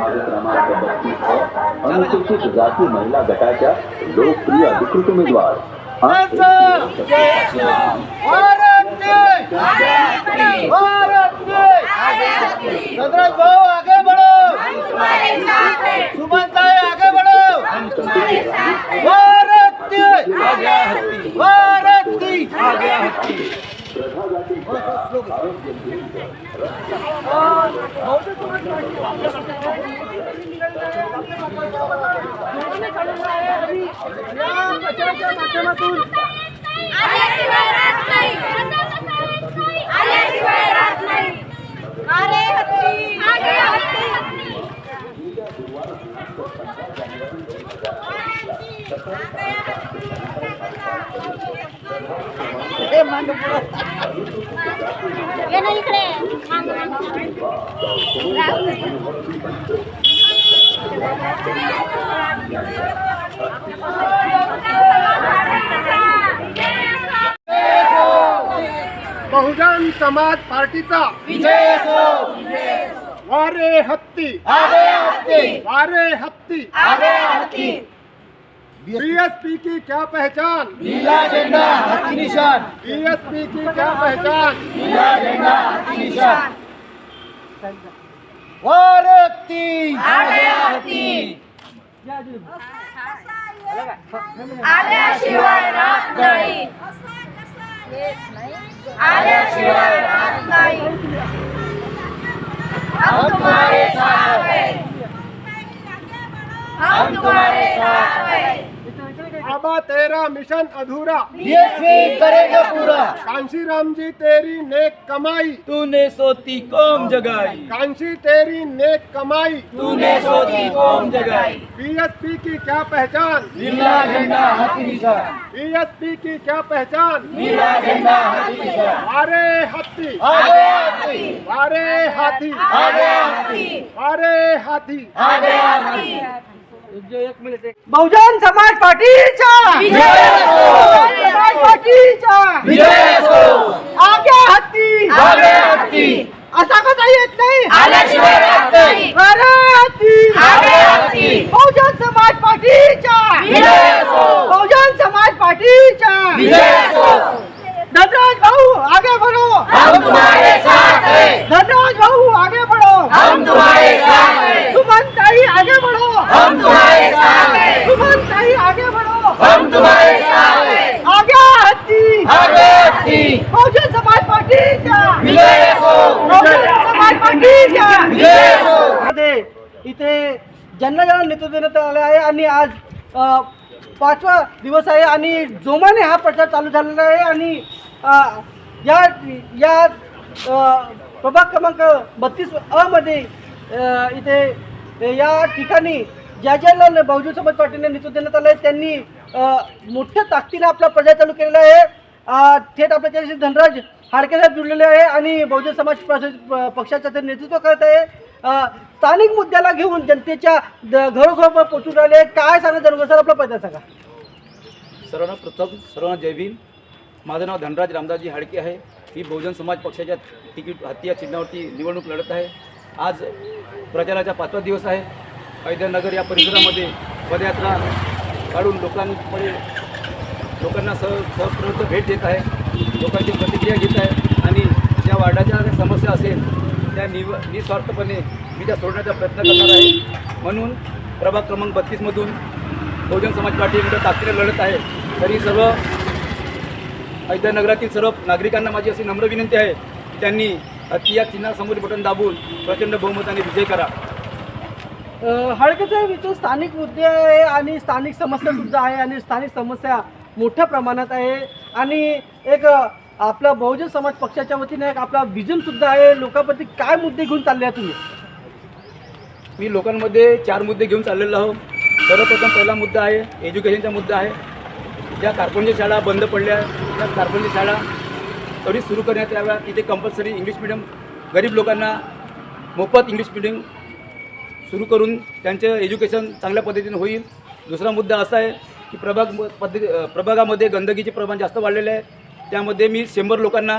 प्रभाग क्रमांक 32 अनुसूचित जाती महिला गटाच्या लोकप्रिय अधिकृत उमेदवार सदराज भाऊ आगे बढ़ो, सुमन ताई आगे बढ़ो, भारती ये ना इकडे बहुजन समाज पार्टीचा विजय असो, वारे हत्ती आगे हत्ती, वारे हत्ती आगे हत्ती, बीएसपी की क्या पहचान, नीला झंडा हाथी निशान, बीएसपी की क्या पहचान, नीला झंडा हाथी निशान, वारे हत्ती आगे हत्ती, आल्याशिवाय राहत नाही, आल्याशिवाय राहत नाही, हम तुम्हारे साथ हैं, हम तुम्हारे साथ हैं, आबा तेरा मिशन अधूरा, बीएसपी करेगा पूरा, कांशी राम जी तेरी नेक कमाई, तूने सोती कौम जगाई, कांशी तेरी नेक कमाई, तूने सोती कौम जगाई, बीएसपी की क्या पहचान, नीला झंडा हाथी निशान, बीएसपी की क्या पहचान, नीला झंडा हाथी निशान, वारे हत्ती आगे हत्ती, वारे हाथी आगे हत्ती, वारे हाथी आगे हत्ती, बहुजन समाज पार्टीचा विजय असो, बहुजन समाज पार्टीचा विजय असो, आगे हत्ती आगे हत्ती, असा कसा येत नाही आल्याशिवाय राहत नाही, अरे हत्ती आगे हत्ती, बहुजन समाज पार्टीचा विजय असो, बहुजन समाज पार्टीचा विजय असो, धनराज भाऊ आगे बढ़ो, हम तुम्हारे साथ हैं, धनराज भाऊ आगे बढ़ो, हम तुम्हारे साथ हैं, सुमन ताई आगे बढ़ो, हम तुम्हारे साथ हैं, सुमन ताई आगे बढ़ो, हम तुम्हारे साथ हैं, आगे हत्ती आगे हत्ती, बहुजन समाज पार्टीचा विजय असो, बहुजन समाज पार्टीचा विजय असो, मध्ये इथे ज्यांना ज्यांना नेतृत्व देण्यात आलं आहे आणि आज 5वा दिवस आहे आणि जोमाने हा प्रचार चालू झालेला आहे आणि या या प्रभाग क्रमांक 32 अ मध्ये इथे या ठिकाणी ज्या ज्याला बहुजन समाज पार्टीने नेतृत्व देण्यात आलं आहे त्यांनी मोठ्या ताकदीने आपला प्रचार चालू केलेला आहे. थेट आपल्याच्याशी धनराज हाडके साहेब जुळलेले आहे आणि बहुजन समाज पक्षाचं ते नेतृत्व करत आहे. स्थानिक मुद्द्याला घेऊन जनतेच्या घरोघर पोचून राहिले. काय सांगा जनगो सर, आपला प्रचार सांगा. सर्वांना प्रथम सर्वांना जय भीम. माझं नाव धनराज रामदासजी हाडके आहे. मी बहुजन समाज पक्षाच्या तिकीट हत्ती या चिन्हावरती निवडणूक लढत आहे. आज प्रचाराचा 5वा दिवस आहे. अयोध्यानगर या परिसरामध्ये पदयात्रा काढून लोकांना सहप्रवृत्त भेट देत आहे. लोकांची प्रतिक्रिया घेत आहे आणि ज्या वार्डाच्या समस्या असेल त्या निस्वार्थपणे मी त्या सोडण्याचा प्रयत्न करणार आहे. म्हणून प्रभाग क्रमांक 32मधून बहुजन समाज पार्टी मोठ्या ताकदीने लढत आहे. तरी सर्व अयोध्यानगरातील सर्व नागरिकांना माझी अशी नम्र विनंती आहे की त्यांनी हत्ती या चिन्हासमोर बटन दाबून प्रचंड बहुमताने विजय करा. हाडके साहेब, इथे स्थानिक मुद्दे आहे आणि स्थानिक समस्या सुद्धा आहे आणि स्थानिक समस्या मोठ्या प्रमाणात आहे आणि एक आपला बहुजन समाज पक्षाच्या वतीने एक आपला विजन सुद्धा आहे. लोकांप्रती काय मुद्दे घेऊन चालले आहे तुम्ही? मी लोकांमध्ये 4 मुद्दे घेऊन चाललेलो आहो. सर्वप्रथम पहिला मुद्दा आहे एज्युकेशनचा मुद्दा आहे. ज्या कार्पोरेशन शाळा बंद पडल्या त्या कार्पोरेशन शाळा त्वरित सुरू करण्यात याव्या. तिथे कंपल्सरी इंग्लिश मिडियम गरीब लोकांना मोफत इंग्लिश मिडियम सुरू करून त्यांचं एज्युकेशन चांगल्या पद्धतीने होईल. दुसरा मुद्दा असा आहे की प्रभागामध्ये गंदगीचे प्रमाण जास्त वाढलेले आहे. त्यामध्ये मी 100 लोकांना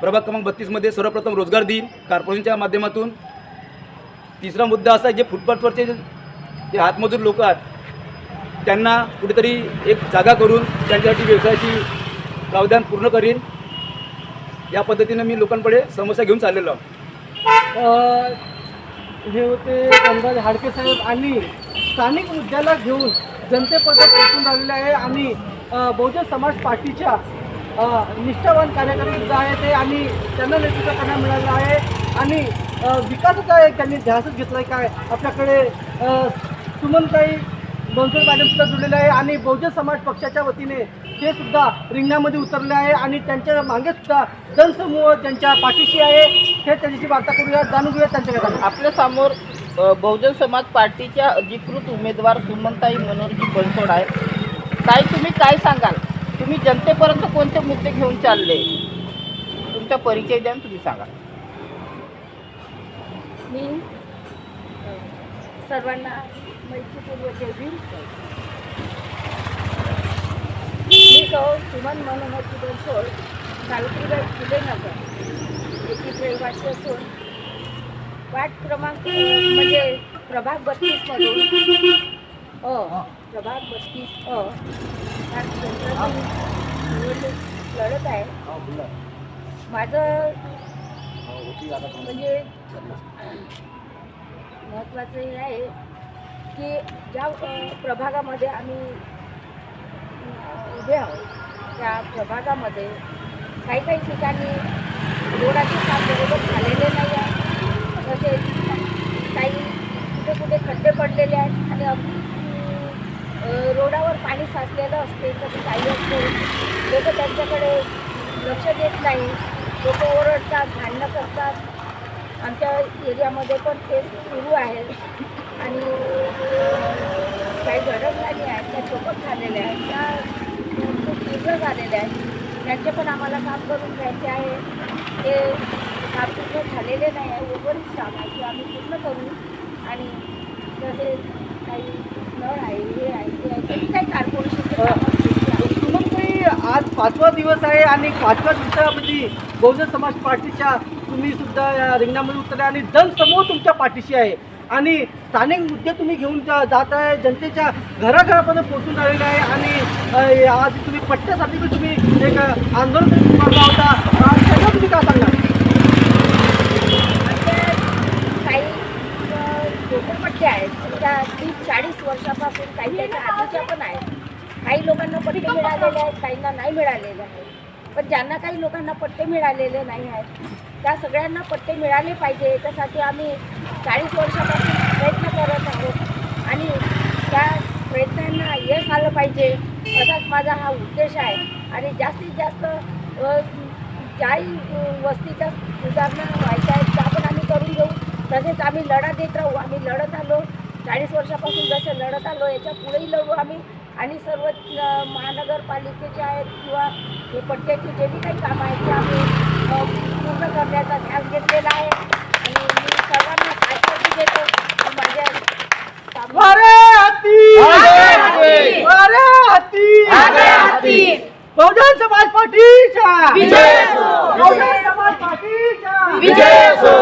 प्रभाग क्रमांक 32मध्ये सर्वप्रथम रोजगार देईन कार्पोरेशनच्या माध्यमातून. तिसरा मुद्दा असा आहे, जे फुटपाथवरचे जे हातमजूर लोक आहेत त्यांना कुठेतरी एक जागा करून त्यांच्यासाठी व्यवसायाची प्रावधान पूर्ण करीन, या पद्धतीनं मी लोकांकडे समस्या घेऊन चाललेलो आहे. हे होते गणराज हाडके साहेब आणि स्थानिक मुद्द्याला घेऊन जनतेपर्यंत पोहोचून राहिलेले आहे आणि बहुजन समाज पार्टीच्या निष्ठावान कार्यकर्ते सुद्धा आहे ते आणि त्यांना नेतृत्व करण्याला मिळालं आहे आणि विकासाचा एक त्यांनी ध्यासच घेतला आहे. काय आपल्याकडे सुमनताई बनसोड मॅडम सुद्धा जुळलेले आहे आणि बहुजन समाज पक्षाच्या वतीने ते सुद्धा रिंगणामध्ये उतरले आहे आणि त्यांच्या मागे सुद्धा जनसमूह त्यांच्या पाठीशी आहे. हे त्यांच्याशी वार्ता करूया, जाणून घेऊया त्यांच्याकडे. आपल्या समोर बहुजन समाज पार्टीच्या अधिकृत उमेदवार सुमनताई मनोहरजी बनसोड आहे. ताई, तुम्ही काय सांगाल? तुम्ही जनतेपर्यंत कोणते मुद्दे घेऊन चालले? तुमचा परिचय द्या आणि तुम्ही सांगा. मी सर्वांना मैत्रीपूर्वक जय भीम. मी सुमन मनोहरजी बनसोड, सावित्रीबाई फुले नगर येथील रहिवासी असून वार्ड क्रमांक म्हणजे प्रभाग 32मधून प्रभाग 32 या क्षेत्रातून निवडणूक लढत आहे. माझं म्हणजे महत्त्वाचं हे आहे की ज्या प्रभागामध्ये आम्ही उभे आहोत त्या प्रभागामध्ये काही ठिकाणी रोडाचे काम बरोबर झालेले नाही आहे. तसेच काही कुठे खड्डे पडलेले आहेत आणि रोडावर पाणी साचलेलं असते तर काही असते लोक त्यांच्याकडे लक्ष देत नाही. लोक ओरडतात, भांडणं करतात. आमच्या एरियामध्ये पण ते सुरू आहे आणि काही घडणघाली आहेत त्या चोपट झालेल्या आहेत, त्या खूप तीव्र झालेल्या आहेत. त्यांचे पण आम्हाला काम करून घ्यायचे आहे. ते काम पूर्ण झालेले नाही आहे. उर्वरित काम आहे की आम्ही पूर्ण करू आणि तसेच काही नळ आहे, हे आहे, ते आहे, ते काही कॉर्पोरेशनचे सुमनताई, आज 5वा दिवस आहे आणि 5व्या दिवसामध्ये बहुजन समाज पार्टीच्या तुम्ही सुद्धा या रिंगणामध्ये उतरले आणि जनसमूह तुमच्या पाठीशी आहे आणि स्थानिक मुद्दे तुम्ही घेऊन जात आहे, जनतेच्या घराघरापर्यंत पोहोचून राहिलेले आहे आणि आज तुम्ही पट्ट्यासाठी बी तुम्ही एक आंदोलन उभारला होता. त्याला तुम्ही काय सांगणार? काही झोपडपट्टी आहेत त्या 30-40 वर्षापासून, काही त्याच्या आधीच्या पण आहेत. काही लोकांना पट्टे मिळालेले आहेत, काहींना नाही मिळालेले आहेत. पण ज्यांना काही लोकांना पट्टे मिळालेले नाही आहेत त्या सगळ्यांना पट्टे मिळाले पाहिजे. याच्यासाठी आम्ही 40 वर्षापासून प्रयत्न करत आहोत आणि त्या प्रयत्नांना यश आलं पाहिजे असाच माझा हा उद्देश आहे. आणि जास्तीत जास्त ज्याही वस्तीच्या सुधारणा व्हायच्या आहेत त्या पण आम्ही करून घेऊ. तसेच आम्ही लढा देत राहू. आम्ही लढत आलो 40 वर्षापासून, जसे लढत आलो याच्या पुढेही लढू आम्ही. आणि सर्व महानगरपालिकेचे आहेत किंवा हे पट्ट्याची जे बी काही कामं आहेत ते आम्ही पूर्ण करण्याचा ध्यास घेतलेला आहे. आणि मी सर्वांना आश्वासन देतो की माझ्या बहुजन समाज पार्टीचा विजय असो. बहुजन समाज पार्टीचा विजय असो.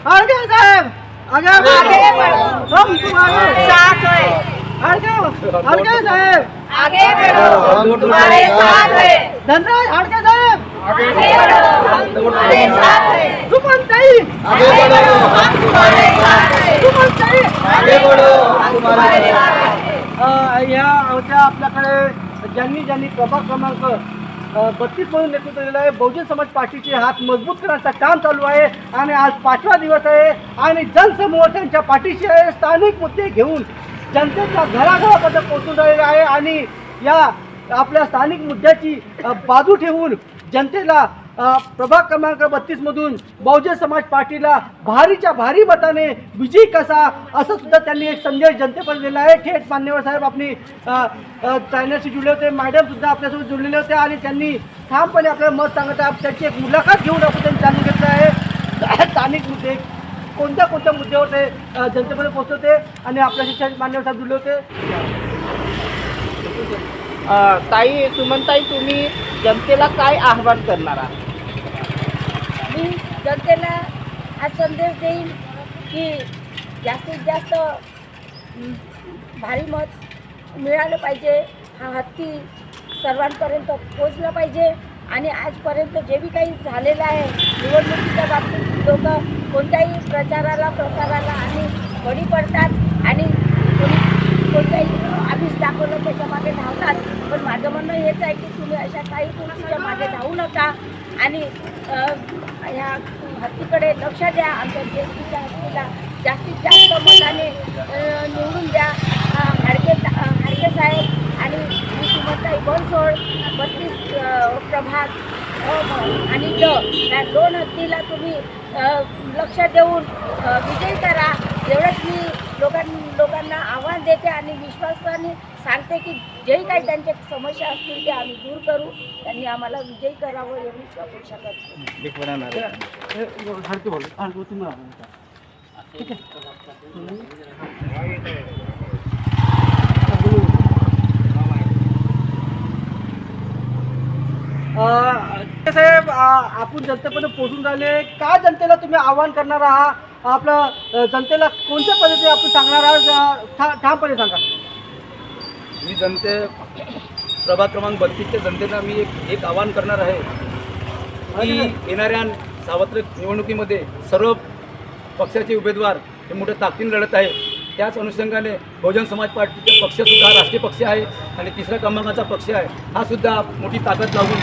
हडके साहेब आगे बढ़ो, हम तुम्हारे साथ हैं. हडके साहेब आगे बढ़ो, हम तुम्हारे साथ हैं. धनराज हडके साहेब आगे बढ़ो, हम तुम्हारे साथ हैं. सुमनताई आगे बढ़ो, हम तुम्हारे साथ हैं. सुमनताई आगे बढ़ो, हम तुम्हारे साथ हैं. या होत्या आपल्याकडे ज्यांनी प्रभाग क्रमांक 32 म्हणून नेतृत्व दिलं आहे. बहुजन समाज पार्टीचे हात मजबूत करण्याचं काम चालू आहे आणि आज 5वा दिवस आहे आणि जनसमूह त्यांच्या पाठीशी आहे. स्थानिक मुद्दे घेऊन जनतेच्या घराघरापर्यंत पोहोचून राहिलेला आहे आणि या आपल्या स्थानिक मुद्द्याची बाजू ठेवून जनतेला प्रभाग क्रमांक 32मधून बहुजन समाज पार्टीला भारीच्या भारी मताने विजयी कसा असं सुद्धा त्यांनी एक संदेश जनतेपर्यंत दिला आहे. थेट मान्यवर साहेब आपली चॅनलशी जुळले होते, मॅडम सुद्धा आपल्यासोबत जुळलेले होते आणि त्यांनी ठामपणे आपल्याला मत सांगत आहे. त्याची एक मुलाखत घेऊन आपण त्यांनी जाणून घेतलं आहे स्थानिक मुद्दे कोणत्या मुद्द्यावर ते जनतेपर्यंत पोहोचवते आणि आपल्याशी मान्यवर साहेब जुळले होते. ताई सुमनताई, तुम्ही जनतेला काय आव्हान करणार आहात? मी जनतेला हा संदेश देईन की जास्तीत जास्त भारी मत मिळालं पाहिजे. हा हत्ती सर्वांपर्यंत पोचला पाहिजे. आणि आजपर्यंत जे बी काही झालेलं आहे निवडणुकीच्या बाबतीत लोक कोणत्याही प्रचाराला प्रसाराला आणि बळी पडतात आणि कोणत्याही आमिष दाखवलं त्याच्या मागे धावतात. पण माझं म्हणणं हेच आहे की तुम्ही अशा काही गोष्टीच्या मागे धावू नका आणि ह्या हत्तीकडे लक्ष द्या. आमच्या जेएसपीच्या हत्तीला जास्तीत जास्त मताने निवडून द्या. हाडके साहेब आणि सुमनताई बनसोड 32 प्रभाग आणि या 2 हत्तीला तुम्ही लक्ष देऊन विजयी करा. एवढंच मी लोकांना आव्हान देते आणि विश्वासाने सांगते की जेही काही त्यांच्या समस्या असतील ते आम्ही दूर करू. त्यांनी आम्हाला विजयी करावं एवढीच अपेक्षा करतो. साहेब आपण जनतेपर्यंत पोहोचून राहिले. का जनतेला तुम्ही आव्हान करणार आहात? आपलं जनतेला कोणत्या पद्धतीने आपण सांगणार आहात? ठामपणे सांगा. मी प्रभाग क्रमांक 32च्या जनतेला मी एक आवाहन करणार आहे की येणाऱ्या सार्वत्रिक निवडणुकीमध्ये सर्व पक्षाचे उमेदवार हे मोठ्या ताकदीने लढत आहे. त्याच अनुषंगाने बहुजन समाज पार्टीचा पक्षसुद्धा राष्ट्रीय पक्ष आहे आणि 3ऱ्या क्रमांकाचा पक्ष आहे. हा सुद्धा मोठी ताकद लावून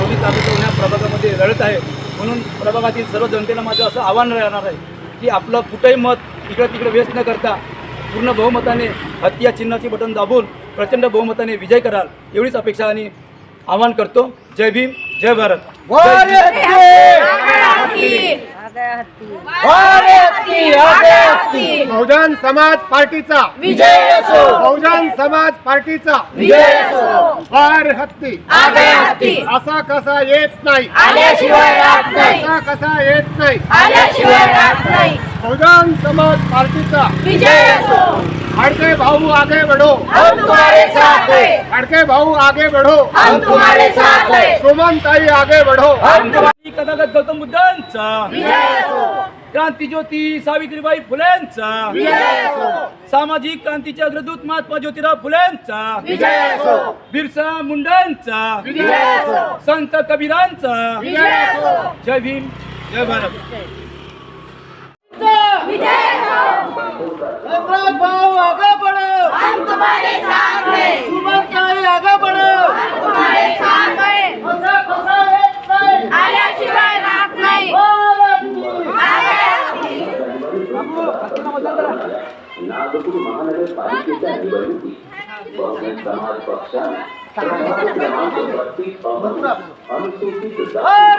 या प्रभागामध्ये लढत आहे. म्हणून प्रभागातील सर्व जनतेला माझं असं आव्हान राहणार आहे की आपलं कुठेही मत इकडे तिकडे वेस्ट न करता पूर्ण बहुमताने हत्ती या चिन्हाचे बटन दाबून प्रचंड बहुमताने विजय कराल एवढीच अपेक्षा आणि आवाहन करतो. जय भीम, जय भारत. बहुजन समाज पार्टीचा विजय असो. बहुजन समाज पार्टीचा विजय असो. फार हत्ती आगे हत्ती असा कसा येत नाही, आल्याशिवाय राहत नाही, असा कसा येत नाही. आल्याशिवाय राहत नाही. बहुजन समाज पार्टीचा विजय असो. हाडके भाऊ आगे बढ़ो, हम तुम्हारे साथ हैं. हाडके भाऊ आगे बढ़ो, हम तुम्हारे साथ हैं. सुमनताई आगे बढ़ो. हम तुम्हारे कथागत गौतम बुद्धांचा, विजय असो. क्रांतीज्योती सावित्रीबाई फुलेंचा, विजय असो. सामाजिक क्रांतीचे अग्रदूत महात्मा ज्योतिराव फुलेंचा, विजय असो. बिरसा मुंडांचा, विजय असो. संत कबीरांचा. विजय असो. जय भीम, जय भारत. विजय असो. भाऊ आगे बढ़ो. हम तुम्हारे साथ हैं. सुमनताई आगे बढ़ो. हम तुम्हारे साथ हैं. आल्याशिवाय राहत नाही. आगे हत्ती. नागपूर महानगरपालिकेच्या निवडणुकीत बहुजन समाज पक्षाने क्रमांक 32 अनुसूचित जाती